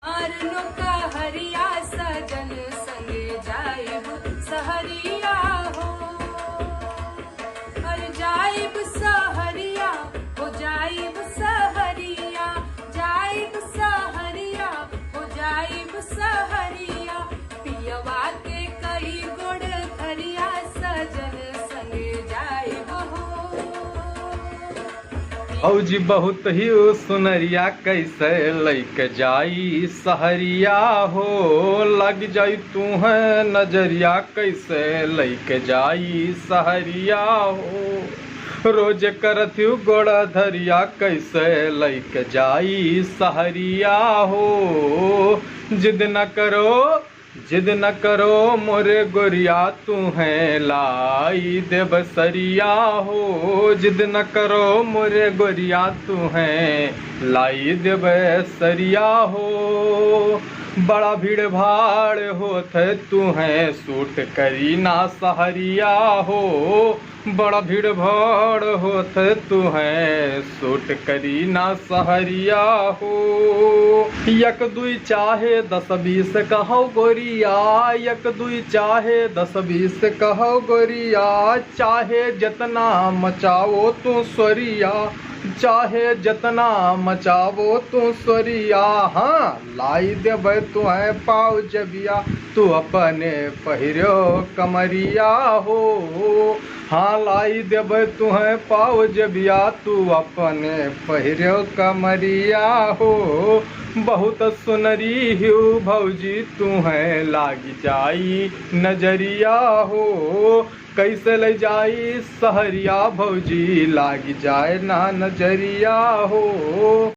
आरनो का हरिया सजन संगे जाइब सहरिया हो। हर जाइब सहरिया हो, जाइब सहरिया, जाइब सहरिया हो, जाइब सहरिया। पियवा के कई गोड़ धरिया सजन संगे जाइब हो। औजी बहुत ही सुनरिया कैसे लैके जाई सहरिया हो। लग जाई तू है नजरिया कैसे लैके जाई सहरिया हो। रोज करथी गोड़ा धरिया कैसे लैके जाई सहरिया हो। जिद न करो, जिद न करो मोरे गोरिया तू है लाई देव सरिया हो। जिद न करो मोरे गोरिया तू है लाई देव सरिया हो। बड़ा भीड़ भाड़ होत तू है सूट करी ना सहरिया हो। बड़ा भीड़ भाड़ होत तू है सूट करी ना सहरिया हो। एक दुई चाहे 10-20 कहो गोरिया, एक दुई चाहे 10-20 कहो गोरिया। चाहे जितना मचाओ तू स्वरिया, चाहे जितना मचावो तू स्वरिया। हाँ लाई देव तू है पाव जबिया तू अपने पहिरो कमरिया हो। हाँ लाई देव तू है पाव जबिया तू अपने पहिरो कमरिया हो। बहुत सुनरी हो भौजी तू है लागी जाई नजरिया हो। कैसे ले जाई सहरिया भौजी लागी जाए ना नजरिया हो।